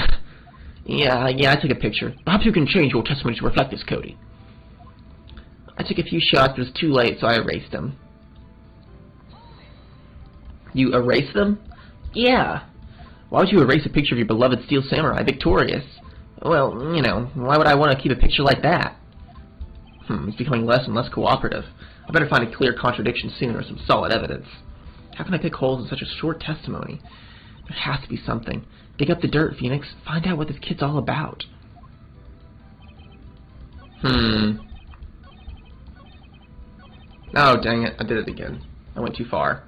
Yeah, I took a picture. Perhaps you can change your testimony to reflect this, Cody. I took a few shots, but it was too late, so I erased them. You erased them? Yeah. Why would you erase a picture of your beloved Steel Samurai victorious? Well, you know, why would I want to keep a picture like that? He's becoming less and less cooperative. I better find a clear contradiction soon or some solid evidence. How can I pick holes in such a short testimony? There has to be something. Dig up the dirt, Phoenix. Find out what this kid's all about. Oh, dang it. I did it again. I went too far.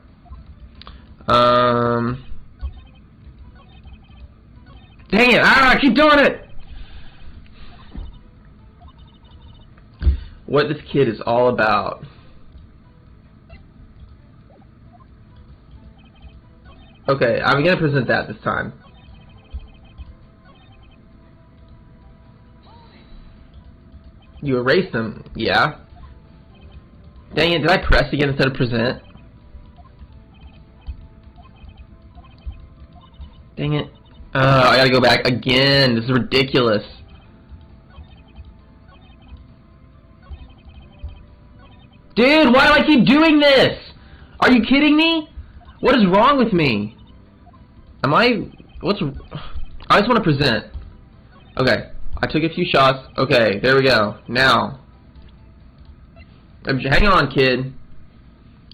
Dang it! I keep doing it! What this kid is all about. Okay, I'm gonna present that this time. You erased them, yeah. Dang it, did I press again instead of present? Dang it. I gotta go back again. This is ridiculous. Dude, why do I keep doing this? Are you kidding me? What is wrong with me? I just want to present. Okay, I took a few shots. Okay, there we go. Now. Hang on, kid.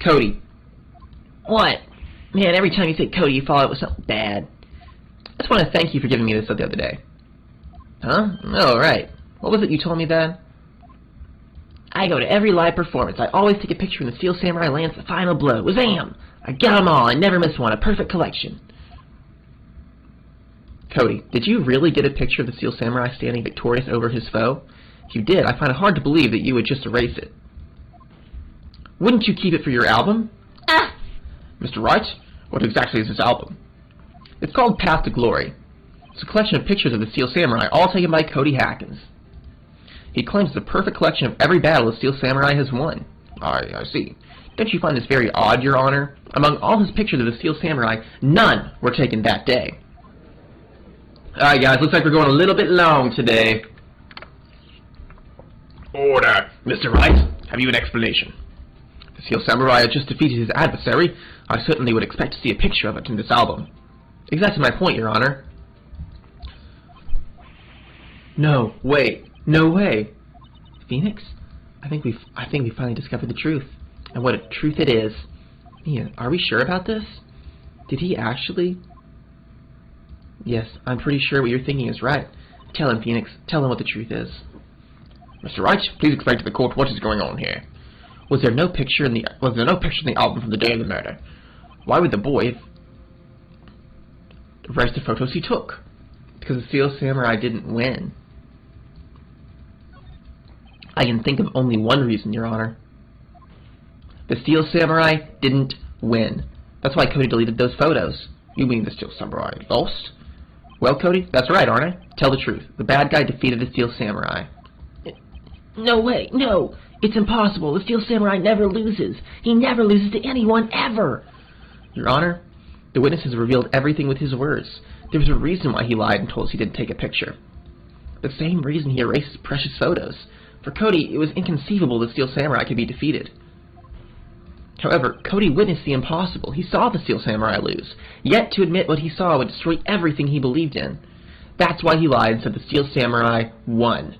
Cody. What? Man, every time you say Cody, you follow it with something bad. I just want to thank you for giving me this the other day. Huh? Oh, right. What was it you told me, Dad? I go to every live performance. I always take a picture when the Steel Samurai lands the final blow. Wazam! I get them all. I never miss one. A perfect collection. Cody, did you really get a picture of the Steel Samurai standing victorious over his foe? If you did, I find it hard to believe that you would just erase it. Wouldn't you keep it for your album? Ah! Mr. Wright, what exactly is this album? It's called Path to Glory. It's a collection of pictures of the Steel Samurai, all taken by Cody Hackins. He claims it's a perfect collection of every battle the Steel Samurai has won. I see. Don't you find this very odd, Your Honor? Among all his pictures of the Steel Samurai, none were taken that day. Alright guys, looks like we're going a little bit long today. Order! Mr. Wright, have you an explanation? The Steel Samurai had just defeated his adversary. I certainly would expect to see a picture of it in this album. Exactly my point, Your Honor. No, wait. No way. Phoenix? I think we finally discovered the truth. And what a truth it is. Mia, are we sure about this? Did he actually? Yes, I'm pretty sure what you're thinking is right. Tell him, Phoenix. Tell him what the truth is. Mr. Wright, please explain to the court what is going on here. Was there no picture in the album from the day of the murder? Why would the boy erase the photos he took? Because the Steel Samurai didn't win. I can think of only one reason, Your Honor. The Steel Samurai didn't win. That's why Cody deleted those photos. You mean the Steel Samurai lost? Well, Cody, that's right, aren't I? Tell the truth. The bad guy defeated the Steel Samurai. No way, no. It's impossible. The Steel Samurai never loses. He never loses to anyone, ever. Your Honor, the witness has revealed everything with his words. There was a reason why he lied and told us he didn't take a picture. The same reason he erased his precious photos. For Cody, it was inconceivable the Steel Samurai could be defeated. However, Cody witnessed the impossible. He saw the Steel Samurai lose. Yet to admit what he saw would destroy everything he believed in. That's why he lied and said the Steel Samurai won.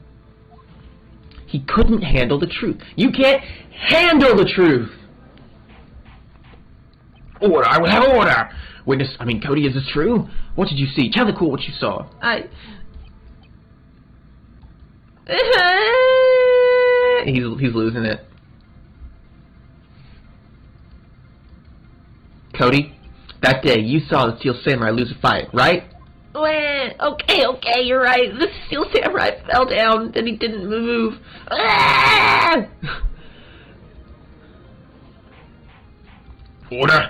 He couldn't handle the truth. You can't handle the truth! Order! I will have order! Witness, Cody, is this true? What did you see? Tell the court what you saw. He's losing it. Cody, that day you saw the Steel Samurai lose a fight, right? Okay, you're right. The Steel Samurai fell down, and he didn't move. Ah! Order!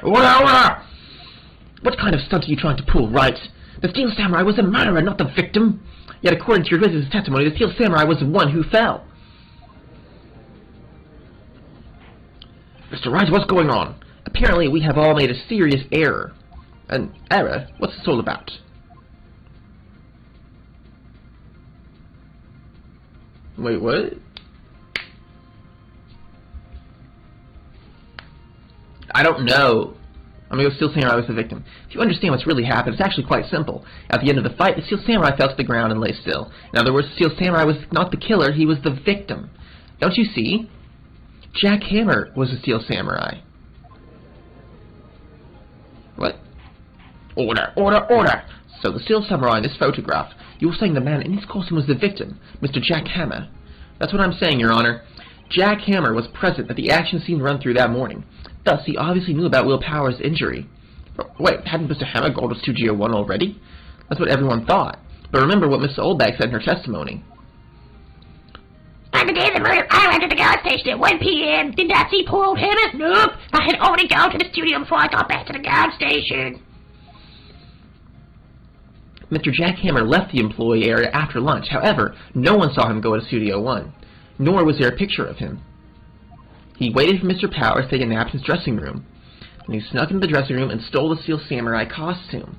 What kind of stunt are you trying to pull, Wright? The Steel Samurai was a murderer, not the victim. Yet according to your witness's testimony, the Steel Samurai was the one who fell. Mr. Wright, what's going on? Apparently we have all made a serious error. An error? What's this all about? Wait, what? I don't know. The Steel Samurai was the victim. If you understand what's really happened, it's actually quite simple. At the end of the fight, the Steel Samurai fell to the ground and lay still. In other words, the Steel Samurai was not the killer, he was the victim. Don't you see? Jack Hammer was the Steel Samurai. What? Order! So the Steel Samurai in this photograph, you're saying the man in his costume was the victim, Mr. Jack Hammer. That's what I'm saying, Your Honor. Jack Hammer was present at the action scene run through that morning. Thus, he obviously knew about Will Power's injury. But wait, hadn't Mr. Hammer gone to Studio 1 already? That's what everyone thought. But remember what Miss Oldbag said in her testimony. On the day of the murder, I went to the guard station at 1 p.m. Did not see poor old Hammer? Nope. I had already gone to the studio before I got back to the guard station. Mr. Jack Hammer left the employee area after lunch. However, no one saw him go to Studio 1. Nor was there a picture of him. He waited for Mr. Powers to take a nap in his dressing room. And he snuck into the dressing room and stole the Steel Samurai costume.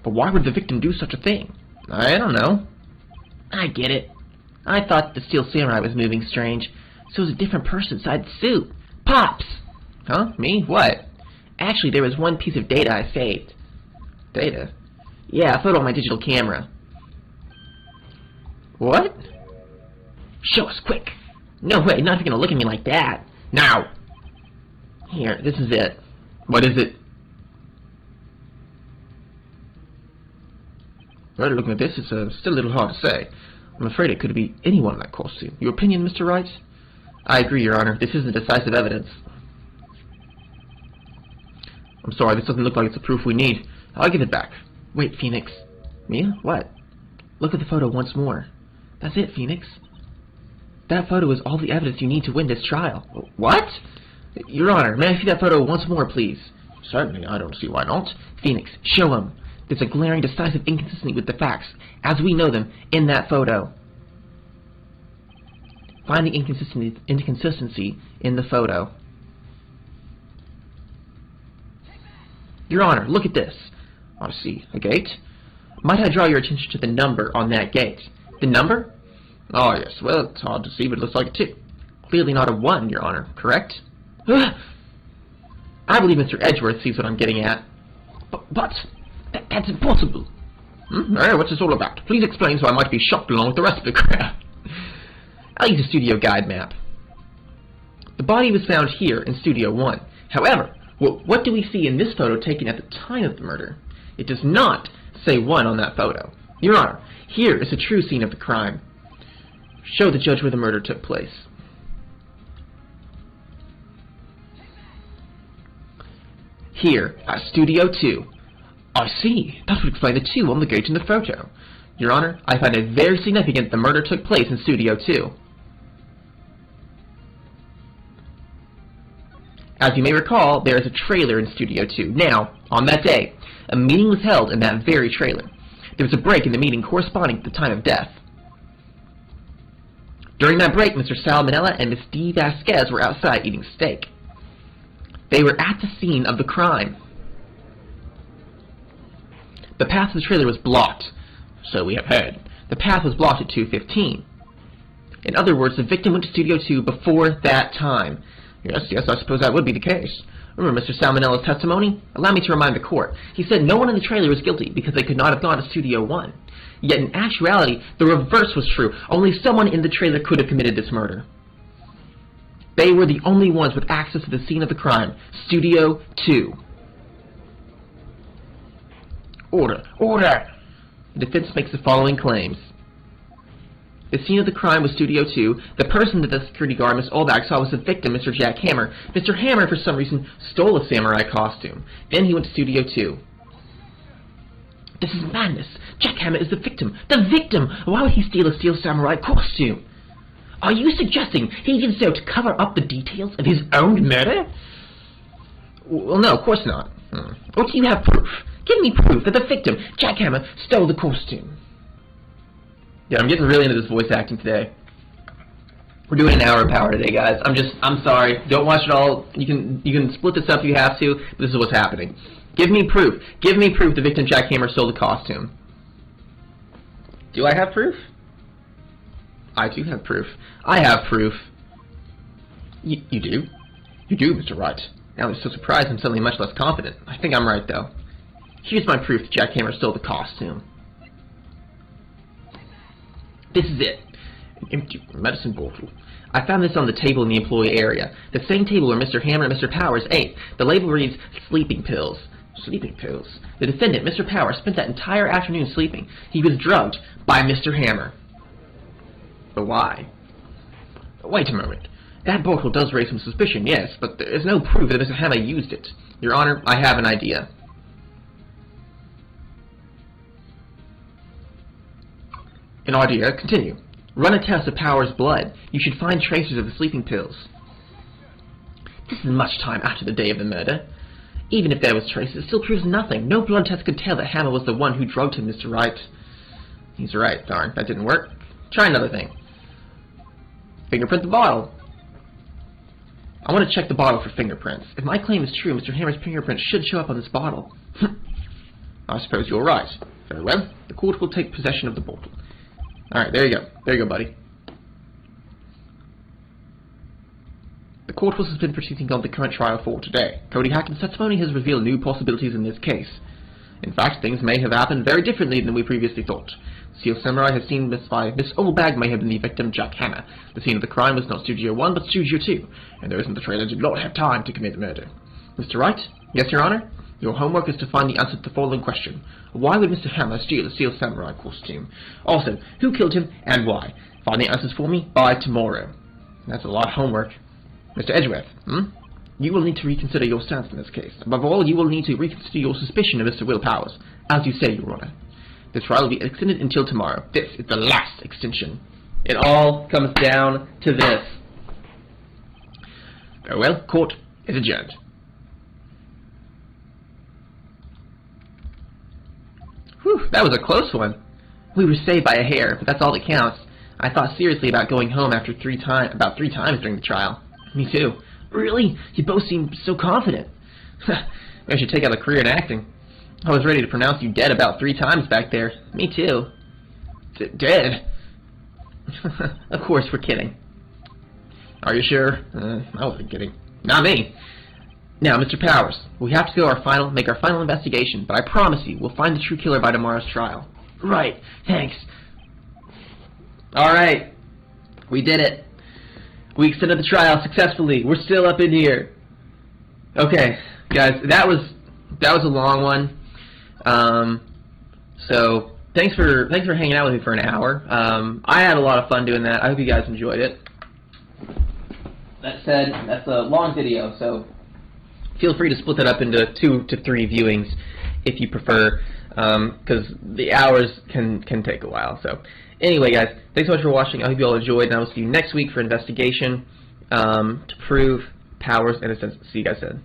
But why would the victim do such a thing? I don't know. I get it. I thought the Steel Samurai was moving strange, so it was a different person inside the suit. Pops! Huh? Me? What? Actually, there was one piece of data I saved. Data? Yeah, a photo on my digital camera. What? Show us, quick! No way, not if you're gonna look at me like that. Now! Here, this is it. What is it? Well, looking at this, it's still a little hard to say. I'm afraid it could be anyone in that costume. Your opinion, Mr. Wright? I agree, Your Honor. This isn't decisive evidence. I'm sorry, this doesn't look like it's the proof we need. I'll give it back. Wait, Phoenix. Mia? What? Look at the photo once more. That's it, Phoenix. That photo is all the evidence you need to win this trial. What? Your Honor, may I see that photo once more, please? Certainly, I don't see why not. Phoenix, show him. There's a glaring, decisive inconsistency with the facts, as we know them, in that photo. Find the inconsistency in the photo. Your Honor, look at this. I see. A gate? Might I draw your attention to the number on that gate? The number? Oh, yes. Well, it's hard to see, but it looks like a 2. Clearly not a 1, Your Honor. Correct? I believe Mr. Edgeworth sees what I'm getting at. But that's impossible. What's this all about? Please explain so I might be shocked along with the rest of the crowd. I'll use a studio guide map. The body was found here in Studio 1. However, what do we see in this photo taken at the time of the murder? It does not say 1 on that photo. Your Honor, here is the true scene of the crime. Show the judge where the murder took place. Here, at Studio 2. I see. That would explain the 2 on the gate in the photo. Your Honor, I find it very significant the murder took place in Studio 2. As you may recall, there is a trailer in Studio 2. Now, on that day, a meeting was held in that very trailer. There was a break in the meeting corresponding to the time of death. During that break, Mr. Salmonella and Miss D. Vasquez were outside eating steak. They were at the scene of the crime. The path to the trailer was blocked, so we have heard. The path was blocked at 2:15. In other words, the victim went to Studio 2 before that time. Yes, I suppose that would be the case. Remember Mr. Salmonella's testimony? Allow me to remind the court. He said no one in the trailer was guilty because they could not have gone to Studio 1. Yet in actuality, the reverse was true. Only someone in the trailer could have committed this murder. They were the only ones with access to the scene of the crime, Studio 2. Order! Order! The defense makes the following claims. The scene of the crime was Studio 2. The person that the security guard, Miss Olbach, saw was the victim, Mr. Jack Hammer. Mr. Hammer, for some reason, stole a samurai costume. Then he went to Studio 2. This is madness. Jack Hammer is the victim. The victim! Why would he steal a steel samurai costume? Are you suggesting he did so to cover up the details of his own murder? Well, no, of course not. Or do you have proof? Give me proof that the victim, Jack Hammer, stole the costume. Yeah, I'm getting really into this voice acting today. We're doing an hour of power today, guys. I'm sorry. Don't watch it all. You can split this up if you have to, but this is what's happening. Give me proof. Give me proof the victim, Jack Hammer, stole the costume. Do I have proof? I do have proof. I have proof. You do? You do, Mr. Wright. Now I'm so surprised I'm suddenly much less confident. I think I'm right, though. Here's my proof that Jack Hammer stole the costume. This is it. An empty medicine bottle. I found this on the table in the employee area. The same table where Mr. Hammer and Mr. Powers ate. The label reads, sleeping pills. Sleeping pills. The defendant, Mr. Powers, spent that entire afternoon sleeping. He was drugged by Mr. Hammer. But why? Wait a moment. That bottle does raise some suspicion, yes, but there is no proof that Mr. Hammer used it. Your Honor, I have an idea. An idea? Continue. Run a test of Powers' blood. You should find traces of the sleeping pills. This is much time after the day of the murder. Even if there was traces, it still proves nothing. No blood test could tell that Hammer was the one who drugged him, Mr. Wright. He's right. Darn, that didn't work. Try another thing. Fingerprint the bottle. I want to check the bottle for fingerprints. If my claim is true, Mr. Hammer's fingerprint should show up on this bottle. I suppose you're right. Very well. The court will take possession of the bottle. Alright, there you go. There you go, buddy. The court will suspend proceedings on the current trial for today. Cody Hacken's testimony has revealed new possibilities in this case. In fact, things may have happened very differently than we previously thought. Seal Samurai has seen Miss Oldbag may have been the victim, Jack Hammer. The scene of the crime was not Studio 1, but Studio 2, and those in the trailer did not have time to commit the murder. Mr. Wright? Yes, Your Honor? Your homework is to find the answer to the following question. Why would Mr. Hammer steal a Seal Samurai costume? Also, who killed him and why? Find the answers for me by tomorrow. That's a lot of homework. Mr. Edgeworth, you will need to reconsider your stance in this case. Above all, you will need to reconsider your suspicion of Mr. Will Powers, as you say, Your Honor. The trial will be extended until tomorrow. This is the last extension. It all comes down to this. Very well, court is adjourned. Whew, that was a close one. We were saved by a hair, but that's all that counts. I thought seriously about going home after about three times during the trial. Me too. Really? You both seem so confident. Maybe I should take out a career in acting. I was ready to pronounce you dead about 3 times back there. Me too. Dead? Of course, we're kidding. Are you sure? I wasn't kidding. Not me. Now, Mr. Powers, we have to make our final investigation, but I promise you, we'll find the true killer by tomorrow's trial. Right. Thanks. Alright. We did it. We extended the trial successfully. We're still up in here. Okay, guys, that was a long one. So thanks for hanging out with me for an hour. I had a lot of fun doing that. I hope you guys enjoyed it. That said, that's a long video, so feel free to split that up into 2 to 3 viewings if you prefer. because the hours can take a while. So anyway, guys, thanks so much for watching. I hope you all enjoyed, and I will see you next week for investigation to prove Powers' innocence. See you guys then.